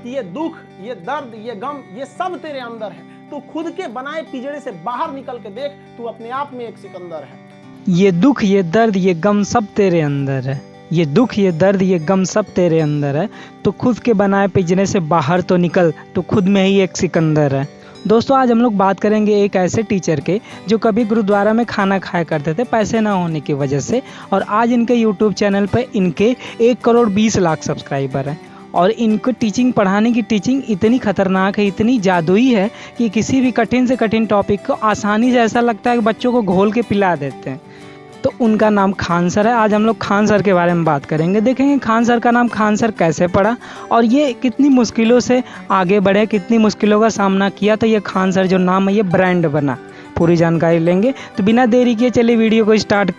कि ये दुख, ये दर्द, ये गम, ये सब तेरे अंदर है। तू खुद के बनाए पिंजरे से बाहर निकल के देख, तू अपने आप में एक सिकंदर है। ये दुख, ये दर्द, ये गम सब तेरे अंदर है। ये दुख, ये दर्द, ये गम सब तेरे अंदर है। तो खुद के बनाए पिंजरे से बाहर तो निकल, तो खुद में ही एक सिकंदर है। दोस्तों, आज हम लोग बात करेंगे एक ऐसे टीचर के जो कभी गुरुद्वारा में खाना खाया करते थे पैसे ना होने की वजह से, और आज इनके यूट्यूब चैनल पर इनके 1,20,00,000 सब्सक्राइबर हैं। और इनको टीचिंग, पढ़ाने की टीचिंग इतनी खतरनाक है, इतनी जादुई है कि किसी भी कठिन से कठिन टॉपिक को आसानी से ऐसा लगता है कि बच्चों को घोल के पिला देते हैं। तो उनका नाम खान सर है। आज हम लोग खान सर के बारे में बात करेंगे, देखेंगे खान सर का नाम खान सर कैसे पड़ा और ये कितनी मुश्किलों से आगे बढ़े, कितनी मुश्किलों का सामना किया तो ये खान सर जो नाम है ये ब्रांड बना। पूरी जानकारी लेंगे, तो बिना देरी किए चलिए वीडियो को स्टार्ट।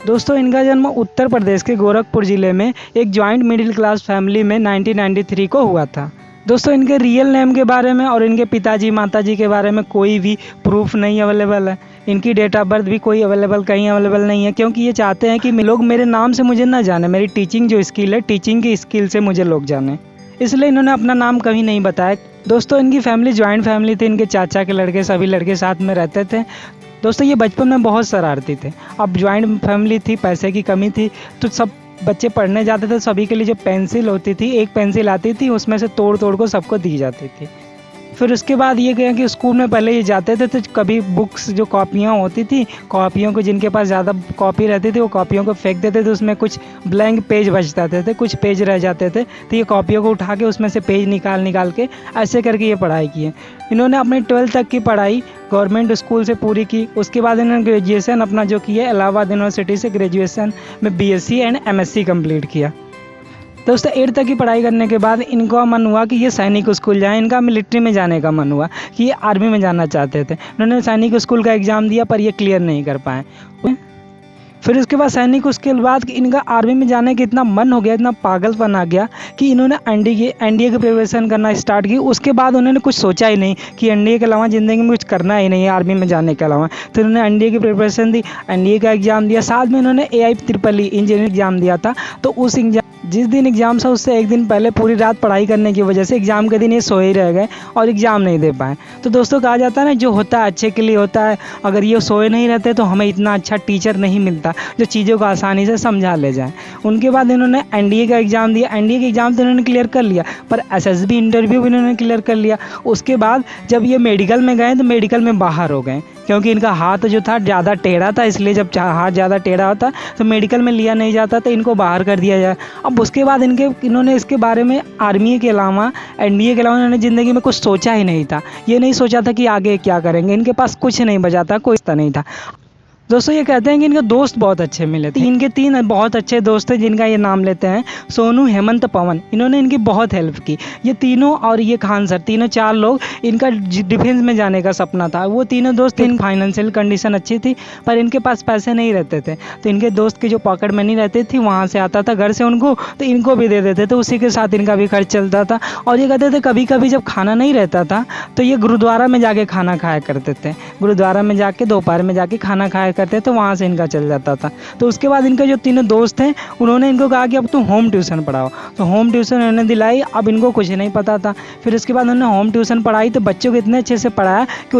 दोस्तों, इनका जन्म उत्तर प्रदेश के गोरखपुर ज़िले में एक जॉइंट मिडिल क्लास फैमिली में 1993 को हुआ था। दोस्तों, इनके रियल नेम के बारे में और इनके पिताजी माताजी के बारे में कोई भी प्रूफ नहीं अवेलेबल है। इनकी डेट ऑफ बर्थ भी कोई कहीं अवेलेबल नहीं है, क्योंकि ये चाहते हैं कि लोग मेरे नाम से मुझे ना जाने, मेरी टीचिंग जो स्किल है, टीचिंग की स्किल से मुझे लोग जाने, इसलिए इन्होंने अपना नाम कभी नहीं बताया। दोस्तों, इनकी फैमिली जॉइंट फैमिली थी। इनके चाचा के लड़के, सभी लड़के साथ में रहते थे। दोस्तों, ये बचपन में बहुत शरारती थे। अब जॉइंट फैमिली थी, पैसे की कमी थी, तो सब बच्चे पढ़ने जाते थे, सभी के लिए जो पेंसिल होती थी, एक पेंसिल आती थी, उसमें से तोड़ तोड़ को सबको दी जाती थी। फिर उसके बाद ये गया कि स्कूल में पहले ये जाते थे तो कभी बुक्स, जो कॉपियाँ होती थी, कॉपियों को जिनके पास ज़्यादा कॉपी रहती थी वो कॉपियों को फेंक देते थे, उसमें कुछ ब्लैंक पेज बच जाते थे, कुछ पेज रह जाते थे, तो ये कॉपियों को उठा के उसमें से पेज निकाल के ऐसे करके ये पढ़ाई की है। इन्होंने अपनी 12th तक की पढ़ाई गवर्नमेंट स्कूल से पूरी की। उसके बाद इन्होंने ग्रेजुएशन अपना जो किया इलाहाबाद यूनिवर्सिटी से, ग्रेजुएशन में BSc एंड MSc कंप्लीट किया। दोस्तों, 8th तक की पढ़ाई करने के बाद इनका मन हुआ कि ये सैनिक स्कूल जाएं। इनका मिलिट्री में जाने का मन हुआ कि ये आर्मी में जाना चाहते थे। इन्होंने सैनिक स्कूल का एग्ज़ाम दिया पर ये क्लियर नहीं कर पाए। फिर उसके बाद सैनिक, उसके बाद इनका आर्मी में जाने का इतना मन हो गया, इतना पागलपन आ गया कि इन्होंने NDA की प्रिपरेशन करना स्टार्ट की। उसके बाद उन्होंने कुछ सोचा ही नहीं कि NDA के अलावा ज़िंदगी में कुछ करना ही नहीं है आर्मी में जाने के अलावा। तो उन्होंने NDA की प्रिपरेशन दी, NDA का एग्ज़ाम दिया, साथ में उन्होंने AIEEE इंजीनियरिंग एग्ज़ाम दिया था। तो उस जिस दिन एग्ज़ाम था उससे एक दिन पहले पूरी रात पढ़ाई करने की वजह से एग्ज़ाम के दिन ये सोए ही रह गए और एग्ज़ाम नहीं दे पाए। तो दोस्तों, कहा जाता है ना, जो होता है अच्छे के लिए होता है। अगर ये सोए नहीं रहते तो हमें इतना अच्छा टीचर नहीं मिलता जो चीज़ों को आसानी से समझा ले जाए। उनके बाद इन्होंने NDA का एग्ज़ाम दिया। NDA का एग्ज़ाम तो इन्होंने क्लियर कर लिया, पर SSB इंटरव्यू भी इन्होंने क्लियर कर लिया। उसके बाद जब ये मेडिकल में गए तो मेडिकल में बाहर हो गए, क्योंकि इनका हाथ जो था ज़्यादा टेढ़ा था, इसलिए जब हाथ ज़्यादा टेढ़ा होता तो मेडिकल में लिया नहीं जाता, तो इनको बाहर कर दिया जाए। अब उसके बाद इन्होंने इसके बारे में आर्मी के अलावा, NDA के अलावा इन्होंने ज़िंदगी में कुछ सोचा ही नहीं था। ये नहीं सोचा था कि आगे क्या करेंगे, इनके पास कुछ नहीं बचा था, कोई रास्ता नहीं था। दोस्तों, ये कहते हैं कि इनके दोस्त बहुत अच्छे मिले थे। इनके 3 बहुत अच्छे दोस्त हैं जिनका ये नाम लेते हैं सोनू, हेमंत, पवन। इन्होंने इनकी बहुत हेल्प की। ये तीनों और ये खान सर, तीनों 4 लोग, इनका डिफेंस में जाने का सपना था। वो तीनों दोस्त, इन फाइनेंशियल कंडीशन अच्छी थी पर इनके पास पैसे नहीं रहते थे, तो इनके दोस्त की जो पॉकेट मनी रहती थी वहाँ से आता था घर से उनको, तो इनको भी दे देते थे, उसी के साथ इनका भी खर्च चलता था। और ये कहते थे कभी कभी जब खाना नहीं रहता था तो ये गुरुद्वारा में जाके खाना खाया करते थे। गुरुद्वारा में जाके दोपहर में जाके खाना खाया करते, तो वहाँ से इनका चल जाता था। तो उसके बाद इनके जो 3 दोस्त हैं उन्होंने इनको कहा कि अब तुम होम ट्यूशन पढ़ाओ, तो होम ट्यूशन इन्होंने दिलाई। अब इनको कुछ नहीं पता था। फिर उसके बाद उन्होंने होम ट्यूशन पढ़ाई, तो बच्चों को इतने अच्छे से पढ़ाया कि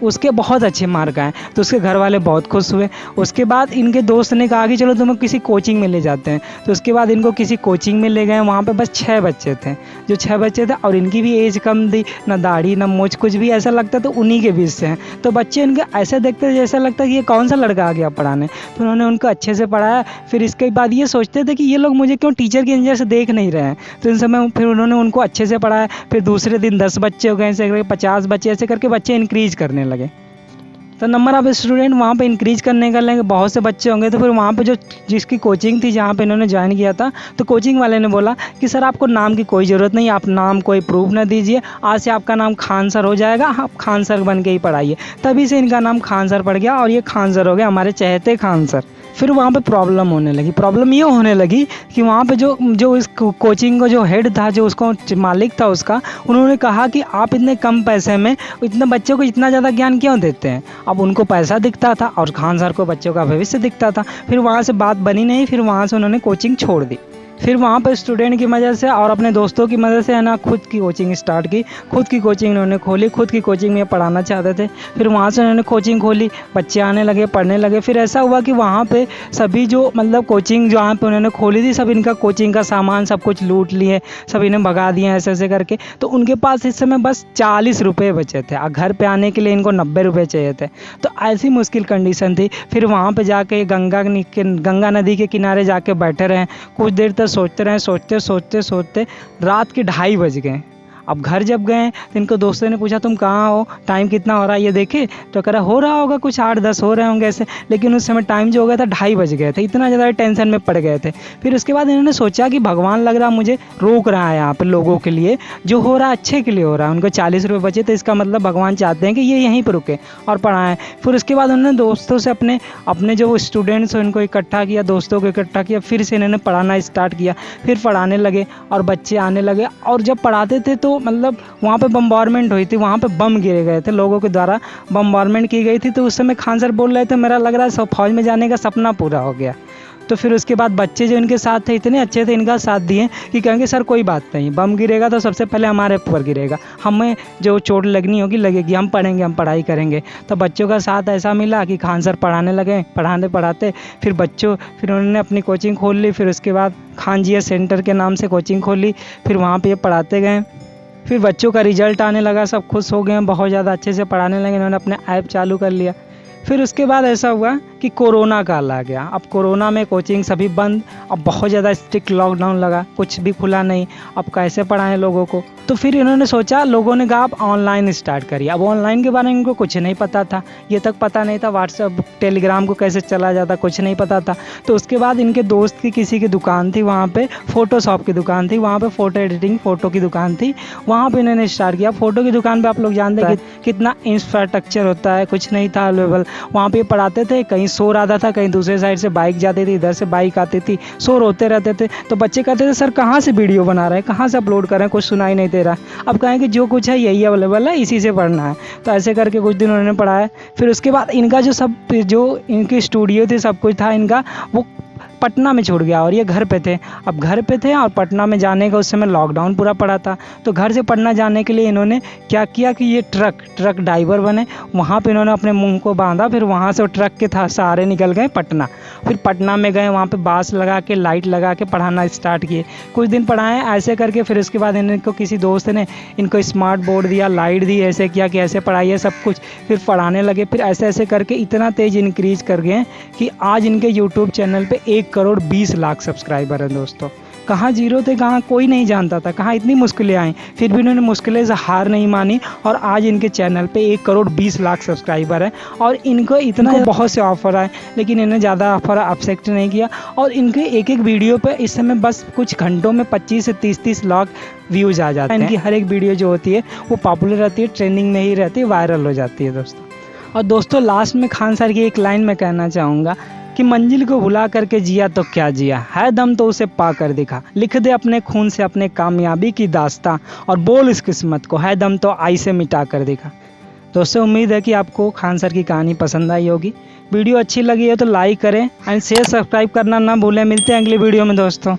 उसके बहुत अच्छे मार्क आए, तो उसके घर वाले बहुत खुश हुए। उसके बाद इनके दोस्त ने कहा कि चलो तुम्हें किसी कोचिंग में ले जाते हैं, तो उसके बाद इनको किसी कोचिंग में ले गए। वहाँ पर बस 6 बच्चे थे, जो 6 बच्चे थे, और इनकी भी एज कम थी, ना दाढ़ी ना मूंछ, कुछ भी ऐसा लगता तो उन्हीं के बीच से हैं। तो बच्चे इनके ऐसे देखते थे जैसा लगता कि ये कौन सा लड़का आ गया पढ़ाने। तो उन्होंने उनको अच्छे से पढ़ाया। फिर इसके बाद ये सोचते थे कि ये लोग मुझे क्यों टीचर की नज़र से देख नहीं रहे हैं, तो इन समय फिर उन्होंने उनको अच्छे से पढ़ाया। फिर दूसरे दिन 10 बच्चे हो गए, ऐसे करके 50 बच्चे, ऐसे करके बच्चे इंक्रीज करने लगे। तो नंबर ऑफ स्टूडेंट वहाँ पे इंक्रीज करने का लेंगे, बहुत से बच्चे होंगे। तो फिर वहाँ पे जिसकी कोचिंग थी, जहाँ पे इन्होंने ज्वाइन किया था, तो कोचिंग वाले ने बोला कि सर आपको नाम की कोई ज़रूरत नहीं, आप नाम कोई प्रूफ ना दीजिए, आज से आपका नाम खान सर हो जाएगा, आप खान सर बन के ही पढ़ाइए। तभी से इनका नाम खान सर पड़ गया और ये खान सर हो गए, हमारे चहेते खान सर। फिर वहाँ पे प्रॉब्लम होने लगी। प्रॉब्लम ये होने लगी कि वहाँ पे जो इस कोचिंग का जो हेड था, जो उसको मालिक था उसका, उन्होंने कहा कि आप इतने कम पैसे में इतने बच्चों को इतना ज़्यादा ज्ञान क्यों देते हैं। अब उनको पैसा दिखता था और खान सर को बच्चों का भविष्य दिखता था। फिर वहाँ से बात बनी नहीं, फिर वहाँ से उन्होंने कोचिंग छोड़ दी। फिर वहाँ पर स्टूडेंट की मदद से और अपने दोस्तों की मदद से है ना, खुद की कोचिंग स्टार्ट की। खुद की कोचिंग उन्होंने खोली, खुद की कोचिंग में पढ़ाना चाहते थे। फिर वहाँ से उन्होंने कोचिंग खोली, बच्चे आने लगे, पढ़ने लगे। फिर ऐसा हुआ कि वहाँ पे सभी जो मतलब कोचिंग जहाँ पे उन्होंने खोली थी, सब इनका कोचिंग का सामान सब कुछ लूट लिए, सब इन्हें भगा दिए ऐसे ऐसे करके। तो उनके पास इस समय बस 40 रुपये बचे थे और घर पे आने के लिए इनको 90 रुपये चाहिए थे। तो ऐसी मुश्किल कंडीशन थी। फिर वहाँ पे जाके गंगा नदी के किनारे जाके बैठे रहे, कुछ देर तक सोचते रहे। सोचते रात के 2:30 बज गए। अब घर जब गए तो इनको दोस्तों ने पूछा तुम कहाँ हो, टाइम कितना हो रहा है ये देखे। तो कह रहा हो रहा होगा कुछ 8-10 हो रहे होंगे ऐसे। लेकिन उस समय टाइम जो हो गया था 2:30 बज गए थे। इतना ज़्यादा टेंशन में पड़ गए थे। फिर उसके बाद इन्होंने सोचा कि भगवान लग रहा मुझे रोक रहा है यहाँ पर लोगों के लिए, जो हो रहा है अच्छे के लिए हो रहा है। उनको 40 रुपये बचे तो इसका मतलब भगवान चाहते हैं कि ये यहीं पर रुके और पढ़ाएं। फिर उसके बाद उन्होंने दोस्तों से अपने जो स्टूडेंट्स हैं उनको इकट्ठा किया, दोस्तों को इकट्ठा किया। फिर से इन्होंने पढ़ाना स्टार्ट किया। फिर पढ़ाने लगे और बच्चे आने लगे। और जब पढ़ाते थे तो मतलब वहाँ पे बम्बारमेंट हुई थी, वहाँ पे बम गिरे गए थे, लोगों के द्वारा बम्बारमेंट की गई थी। तो उस समय खान सर बोल रहे थे मेरा लग रहा है फौज में जाने का सपना पूरा हो गया। तो फिर उसके बाद बच्चे जो इनके साथ थे इतने अच्छे थे, इनका साथ दिए कि कहेंगे सर कोई बात नहीं, बम गिरेगा तो सबसे पहले हमारे ऊपर गिरेगा, हमें जो चोट लगनी होगी लगेगी, हम पढ़ेंगे, हम पढ़ाई करेंगे। तो बच्चों का साथ ऐसा मिला कि खान सर पढ़ाने लगे, पढ़ाते फिर उन्होंने अपनी कोचिंग खोल ली। फिर उसके बाद खान जी सेंटर के नाम से कोचिंग खोली। फिर वहाँ पर पढ़ाते गए। फिर बच्चों का रिजल्ट आने लगा, सब खुश हो गए, बहुत ज़्यादा अच्छे से पढ़ाने लगे। इन्होंने अपने ऐप चालू कर लिया। फिर उसके बाद ऐसा हुआ कि कोरोना काल आ गया। अब कोरोना में कोचिंग सभी बंद, अब बहुत ज़्यादा स्ट्रिक्ट लॉकडाउन लगा, कुछ भी खुला नहीं। अब कैसे पढ़ाएं लोगों को। तो फिर इन्होंने सोचा, लोगों ने कहा आप ऑनलाइन स्टार्ट करिए। अब ऑनलाइन के बारे में इनको कुछ नहीं पता था, ये तक पता नहीं था व्हाट्सएप टेलीग्राम को कैसे चला जाता, कुछ नहीं पता था। तो उसके बाद इनके दोस्त की किसी की दुकान थी, वहाँ पे फोटोशॉप की दुकान थी, वहाँ पे फ़ोटो एडिटिंग फ़ोटो की दुकान थी, वहाँ पे इन्होंने स्टार्ट किया। फ़ोटो की दुकान पर आप लोग जानते हैं कितना इंफ्रास्ट्रक्चर होता है, कुछ नहीं था अवेलेबल। वहाँ पे पढ़ाते थे, कहीं शोर आता था, कहीं दूसरे साइड से बाइक जाती थी, इधर से बाइक आती थी, शोर होते रहते थे। तो बच्चे कहते थे सर कहाँ से वीडियो बना रहे हैं, कहाँ से अपलोड कर रहे हैं, कुछ सुनाई नहीं दे रहा। अब कहें कि जो कुछ है यही अवेलेबल है, इसी से पढ़ना है। तो ऐसे करके कुछ दिन उन्होंने पढ़ाया। फिर उसके बाद इनका जो इनकी स्टूडियो थी, सब कुछ था इनका, वो पटना में छूट गया और ये घर पे थे। अब घर पे थे और पटना में जाने का उस समय लॉकडाउन पूरा पड़ा था। तो घर से पटना जाने के लिए इन्होंने क्या किया कि ये ट्रक ड्राइवर बने। वहाँ पे इन्होंने अपने मुंह को बांधा, फिर वहाँ से ट्रक के सहारे निकल गए पटना। फिर पटना में गए, वहाँ पे बांस लगा के लाइट लगा के पढ़ाना स्टार्ट किए। कुछ दिन पढ़ाएं ऐसे करके। फिर उसके बाद इनको किसी दोस्त ने इनको स्मार्ट बोर्ड दिया, लाइट दी, ऐसे किया कि ऐसे पढ़ाइए सब कुछ। फिर पढ़ाने लगे। फिर ऐसे ऐसे करके इतना तेज़ इंक्रीज कर गए कि आज इनके यूट्यूब चैनल पे 1,20,00,000 सब्सक्राइबर हैं दोस्तों। कहाँ जीरो थे, कहाँ कोई नहीं जानता था, कहाँ इतनी मुश्किलें आई, फिर भी उन्होंने मुश्किलें से हार नहीं मानी और आज इनके चैनल पे 1,20,00,000 सब्सक्राइबर है। और इनको इतना बहुत से ऑफर आए, लेकिन इन्हें ज़्यादा ऑफर एक्सेप्ट नहीं किया। और इनके एक वीडियो पे इस समय बस कुछ घंटों में 25 से 30 लाख व्यूज़ आ जाते हैं। इनकी हर एक वीडियो जो होती है वो पॉपुलर रहती है, ट्रेंडिंग में ही रहती है, वायरल हो जाती है दोस्तों। और दोस्तों लास्ट में खान सर की एक लाइन मैं कहना चाहूँगा कि मंजिल को भुला करके जिया तो क्या जिया, है दम तो उसे पा कर दिखा, लिख दे अपने खून से अपने कामयाबी की दास्तां और बोल इस किस्मत को, है दम तो आई से मिटा कर दिखा। दोस्तों उम्मीद है कि आपको खान सर की कहानी पसंद आई होगी। वीडियो अच्छी लगी है तो लाइक करें एंड शेयर सब्सक्राइब करना ना भूलें। मिलते हैं अगली वीडियो में दोस्तों।